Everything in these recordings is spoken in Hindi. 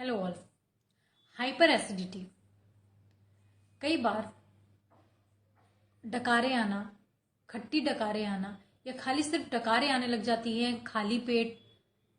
Hello all. हाइपर एसिडिटी कई बार डकारे आना, खट्टी डकारे आना या खाली सिर्फ डकारे आने लग जाती है खाली पेट,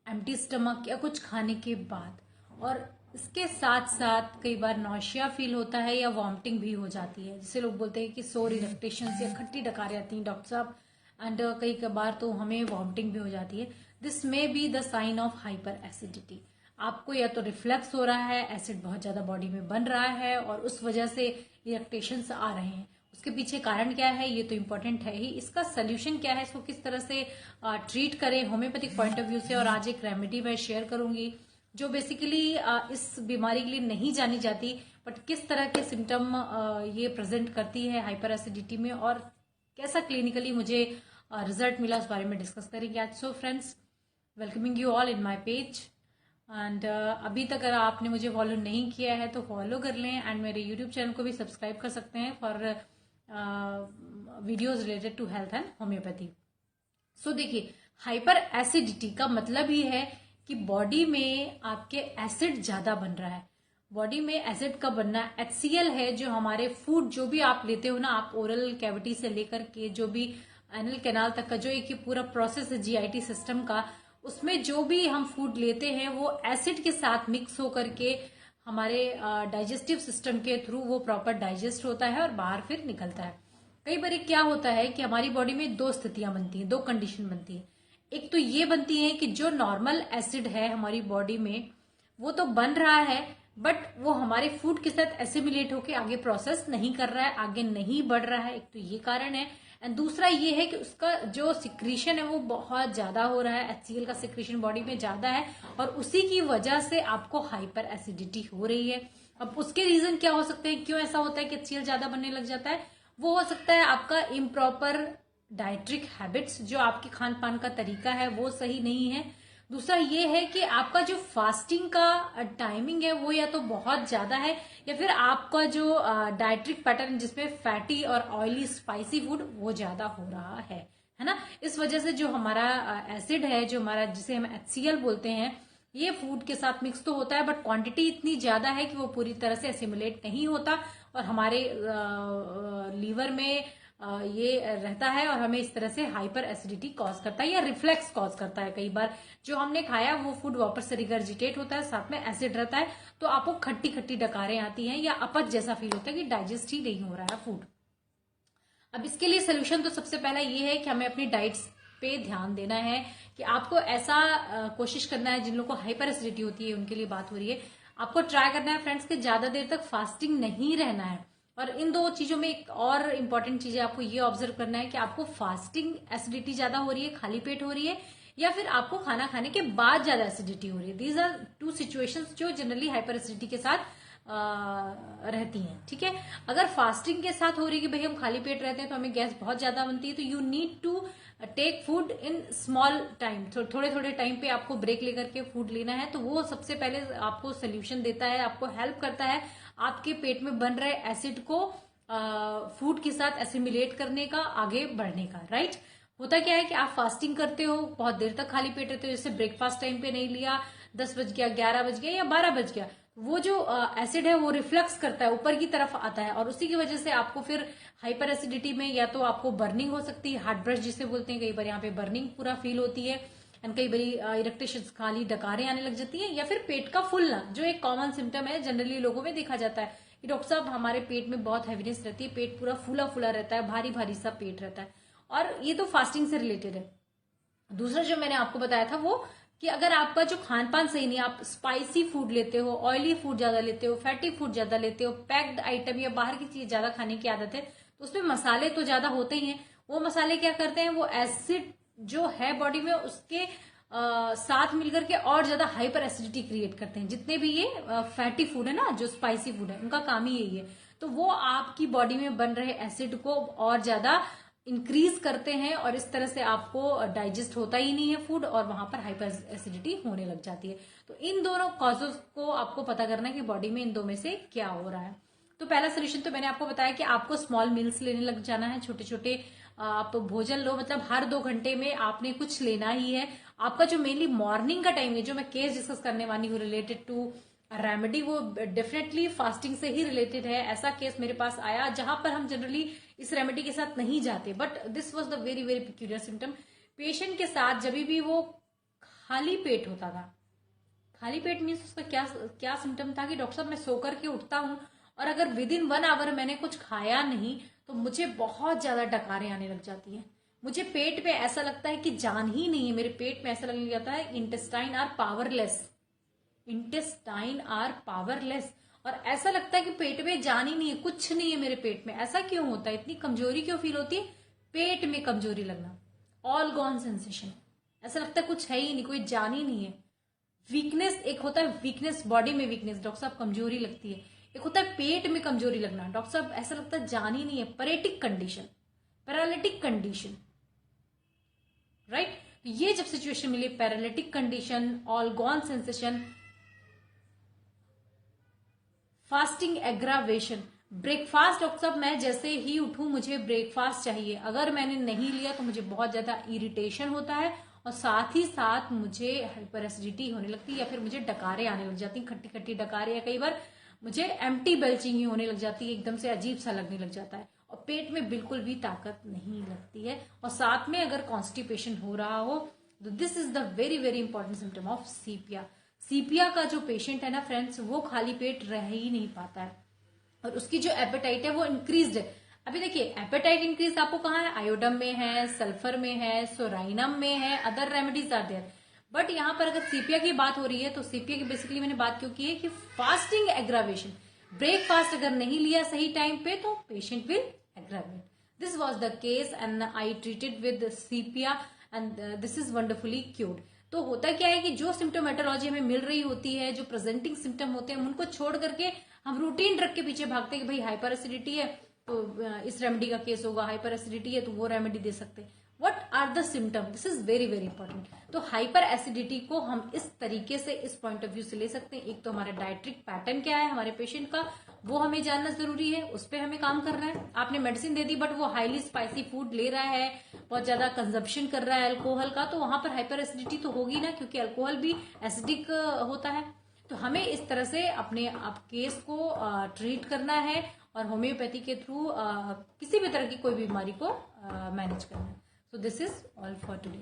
एम्प्टी स्टमक या कुछ खाने के बाद। और इसके साथ साथ कई बार नौशिया फील होता है या वॉमिटिंग भी हो जाती है, जिसे लोग बोलते हैं कि सोर इरेक्टेशन या खट्टी डकारे आती हैं डॉक्टर साहब। एंड कई बार तो हमें वॉमिटिंग भी हो जाती है। This may be the sign of hyper acidity. आपको या तो रिफ्लक्स हो रहा है, एसिड बहुत ज्यादा बॉडी में बन रहा है और उस वजह से इरेक्टेशंस आ रहे हैं। उसके पीछे कारण क्या है ये तो इम्पोर्टेंट है ही। इसका सोल्यूशन क्या है, इसको किस तरह से ट्रीट करें होम्योपैथिक पॉइंट ऑफ व्यू से, और आज एक रेमेडी मैं शेयर करूंगी जो बेसिकली इस बीमारी के लिए नहीं जानी जाती, बट किस तरह के सिम्टम ये प्रेजेंट करती है हाइपर एसिडिटी में और कैसा क्लिनिकली मुझे रिजल्ट मिला उस बारे में डिस्कस करेंगे आज। So friends, welcoming you all in my page. And अभी तक अगर आपने मुझे फॉलो नहीं किया है तो फॉलो कर लें, एंड मेरे यूट्यूब चैनल को भी सब्सक्राइब कर सकते हैं for videos related to health and homeopathy. So देखिए, हाइपर एसिडिटी का मतलब ही है कि बॉडी में आपके एसिड ज्यादा बन रहा है। बॉडी में एसिड का बनना HCl है, जो हमारे फूड जो भी आप लेते हो ना, आप ओरल कैविटी से लेकर के जो भी एनल कैनाल तक का जो एक पूरा प्रोसेस है GIT सिस्टम का, उसमें जो भी हम फूड लेते हैं वो एसिड के साथ मिक्स होकर के हमारे डाइजेस्टिव सिस्टम के थ्रू वो प्रॉपर डाइजेस्ट होता है और बाहर फिर निकलता है। कई बार क्या होता है कि हमारी बॉडी में दो स्थितियां बनती हैं, दो कंडीशन बनती है। एक तो ये बनती है कि जो नॉर्मल एसिड है हमारी बॉडी में वो तो बन रहा है, बट वो हमारे फूड के साथ एसिमिलेट होके आगे प्रोसेस नहीं कर रहा है, आगे नहीं बढ़ रहा है। एक तो ये कारण है। एंड दूसरा ये है कि उसका जो सिक्रीशन है वो बहुत ज्यादा हो रहा है, HCl का सिक्रीशन बॉडी में ज्यादा है और उसी की वजह से आपको हाइपर एसिडिटी हो रही है। अब उसके रीजन क्या हो सकते हैं, क्यों ऐसा होता है कि HCl ज्यादा बनने लग जाता है? वो हो सकता है आपका इम्प्रॉपर डाइट्रिक हैबिट्स, जो आपके खान पान का तरीका है वो सही नहीं है। दूसरा ये है कि आपका जो फास्टिंग का टाइमिंग है वो या तो बहुत ज्यादा है, या फिर आपका जो डाइट्रिक पैटर्न जिसमें फैटी और ऑयली स्पाइसी फूड वो ज्यादा हो रहा है ना। इस वजह से जो हमारा एसिड है, जो हमारा जिसे हम HCl बोलते हैं, ये फूड के साथ मिक्स तो होता है बट क्वांटिटी इतनी ज्यादा है कि वो पूरी तरह से एसिमुलेट नहीं होता और हमारे लीवर में ये रहता है और हमें इस तरह से हाइपर एसिडिटी कॉज करता है या रिफ्लेक्स कॉज करता है। कई बार जो हमने खाया वो फूड वापस से रिगर्जिटेट होता है, साथ में एसिड रहता है, तो आपको खट्टी खट्टी डकारें आती हैं या अपच जैसा फील होता है कि डाइजेस्ट ही नहीं हो रहा है फूड। अब इसके लिए सोल्यूशन तो सबसे पहला ये है कि हमें अपनी डाइट्स पे ध्यान देना है, कि आपको ऐसा कोशिश करना है, जिन लोगों को हाइपर एसिडिटी होती है उनके लिए बात हो रही है, आपको ट्राई करना है फ्रेंड्स कि ज्यादा देर तक फास्टिंग नहीं रहना है। और इन दो चीजों में एक और इम्पॉर्टेंट चीज है, आपको ये ऑब्जर्व करना है कि आपको फास्टिंग एसिडिटी ज्यादा हो रही है, खाली पेट हो रही है, या फिर आपको खाना खाने के बाद ज्यादा एसिडिटी हो रही है। दीज आर टू सिचुएशंस जो जनरली हाइपर एसिडिटी के साथ रहती हैं। ठीक है, अगर फास्टिंग के साथ हो रही है कि भाई हम खाली पेट रहते हैं तो हमें गैस बहुत ज्यादा बनती है, तो you need to take food in small time, थोड़े थोड़े टाइम पे आपको ब्रेक लेकर के फूड लेना है। तो वो सबसे पहले आपको सोल्यूशन देता है, आपको हेल्प करता है आपके पेट में बन रहे एसिड को फूड के साथ एसिमिलेट करने का, आगे बढ़ने का। राइट, होता क्या है कि आप फास्टिंग करते हो, बहुत देर तक खाली पेट रहते हो, जैसे ब्रेकफास्ट टाइम पे नहीं लिया, 10 बज गया, 11 बज गया या 12 बज गया, वो जो एसिड है वो रिफ्लक्स करता है, ऊपर की तरफ आता है और उसी की वजह से आपको फिर हाइपर एसिडिटी में या तो आपको बर्निंग हो सकती है, हार्ट ब्रश जिसे बोलते हैं, कई बार यहाँ पे बर्निंग पूरा फील होती है, एंड कई बार इरेक्टेशन, खाली डकारें आने लग जाती है, या फिर पेट का फूलना, जो एक कॉमन सिम्टम है जनरली लोगों में देखा जाता है कि डॉक्टर साहब हमारे पेट में बहुत हैवीनेस रहती है, पेट पूरा फूला फूला रहता है, भारी भारी सा पेट रहता है, और ये तो फास्टिंग से रिलेटेड है। दूसरा जो मैंने आपको बताया था वो कि अगर आपका जो खान पान सही नहीं, आप स्पाइसी फूड लेते हो, ऑयली फूड ज्यादा लेते हो, फैटी फूड ज्यादा लेते हो, पैक्ड आइटम या बाहर की चीज ज्यादा खाने की आदत है, तो उसमें मसाले तो ज्यादा होते ही हैं। वो मसाले क्या करते हैं, वो एसिड जो है बॉडी में उसके साथ मिलकर के और ज्यादा हाइपर एसिडिटी क्रिएट करते हैं। जितने भी ये फैटी फूड है ना, जो स्पाइसी फूड है, उनका काम ही यही है। तो वो आपकी बॉडी में बन रहे एसिड को और ज्यादा इंक्रीज करते हैं और इस तरह से आपको डाइजेस्ट होता ही नहीं है फूड और वहां पर हाइपर एसिडिटी होने लग जाती है। तो इन दोनों कॉजेज को आपको पता करना है कि बॉडी में इन दो में से क्या हो रहा है। तो पहला सोल्यूशन तो मैंने आपको बताया कि आपको स्मॉल मील्स लेने लग जाना है, छोटे छोटे आप भोजन लो, मतलब हर 2 घंटे में आपने कुछ लेना ही है। आपका जो मेनली मॉर्निंग का टाइम है, जो मैं केस डिस्कस करने वाली हूँ रिलेटेड टू रेमेडी वो डेफिनेटली फास्टिंग से ही रिलेटेड है। ऐसा केस मेरे पास आया जहां पर हम जनरली इस रेमेडी के साथ नहीं जाते, but this was the very very peculiar symptom. Patient के साथ जब भी वो खाली पेट होता था, खाली पेट मीन्स उसका क्या क्या सिम्टम था कि डॉक्टर साहब मैं सो करके उठता हूं और अगर विद इन 1 आवर मैंने कुछ खाया नहीं तो मुझे बहुत ज्यादा डकारें आने लग जाती हैं। मुझे पेट में ऐसा लगता है कि जान ही नहीं है, मेरे पेट में ऐसा लगने लग जाता है intestine are powerless, intestine are powerless. और ऐसा लगता है कि पेट में जान ही नहीं है, कुछ नहीं है मेरे पेट में। ऐसा क्यों होता है, इतनी कमजोरी क्यों फील होती है? पेट में कमजोरी लगना, ऑल गॉन सेंसेशन, ऐसा लगता है कुछ है ही नहीं, कोई जान ही नहीं है। वीकनेस, एक होता है वीकनेस, बॉडी में वीकनेस, डॉक्टर साहब कमजोरी लगती है। एक होता है पेट में कमजोरी लगना, डॉक्टर साहब ऐसा लगता है जान ही नहीं है, paretic condition, paralytic condition, right. ये जब सिचुएशन मिली, paralytic condition, all gone sensation, fasting aggravation, breakfast, doctor साहब मैं जैसे ही उठूं मुझे ब्रेकफास्ट चाहिए, अगर मैंने नहीं लिया तो मुझे बहुत ज्यादा इरिटेशन होता है और साथ ही साथ मुझे हाइपर एसिडिटी होने लगती है या फिर मुझे डकारें आने लग जाती, खट्टी खट्टी डकारें, या कई बार मुझे एम्प्टी बेल्चिंग ही होने लग जाती है, एकदम से अजीब सा लगने लग जाता है और पेट में बिल्कुल भी ताकत नहीं लगती है। और साथ में अगर कॉन्स्टिपेशन हो रहा हो तो this is the very very important symptom of sepia. Sepia का जो पेशेंट है ना फ्रेंड्स, वो खाली पेट रह ही नहीं पाता है और उसकी जो एपेटाइट है वो इंक्रीज्ड है। अभी देखिए एपेटाइट इंक्रीज आपको कहाँ है, आयोडम में है, सल्फर में है, सोराइनम में है, other remedies are there. But यहाँ पर अगर सीपिया की बात हो रही है तो सीपिया की बेसिकली मैंने बात क्यों की है कि फास्टिंग एग्रावेशन, ब्रेकफास्ट अगर नहीं लिया सही टाइम पे तो patient will aggravate. This was the case and I treated with sepia and this is wonderfully cured. तो होता क्या है कि जो सिम्टोमेटोलॉजी हमें मिल रही होती है, जो प्रेजेंटिंग सिम्टम होते हैं, उनको छोड़ करके हम रूटीन ड्रग के पीछे भागते हैं कि भाई हाइपर एसिडिटी है तो इस रेमेडी का केस होगा, हाइपर एसिडिटी है तो वो रेमेडी दे सकते हैं। What are the symptom, this is very very important. तो हाइपर एसिडिटी को हम इस तरीके से, इस पॉइंट ऑफ व्यू से ले सकते हैं। एक तो हमारा डाइट्रिक पैटर्न क्या है हमारे पेशेंट का, वो हमें जानना जरूरी है, उस पर हमें काम करना है। आपने मेडिसिन दे दी बट वो हाईली स्पाइसी फूड ले रहा है, बहुत ज्यादा कंजप्शन कर रहा है अल्कोहल का, तो वहां पर हाइपर एसिडिटी तो होगी ना, क्योंकि अल्कोहल भी एसिडिक होता है। तो हमें इस तरह से अपने आप केस को ट्रीट करना है और होम्योपैथी के थ्रू किसी भी तरह की कोई बीमारी को मैनेज करना है। So this is all for today.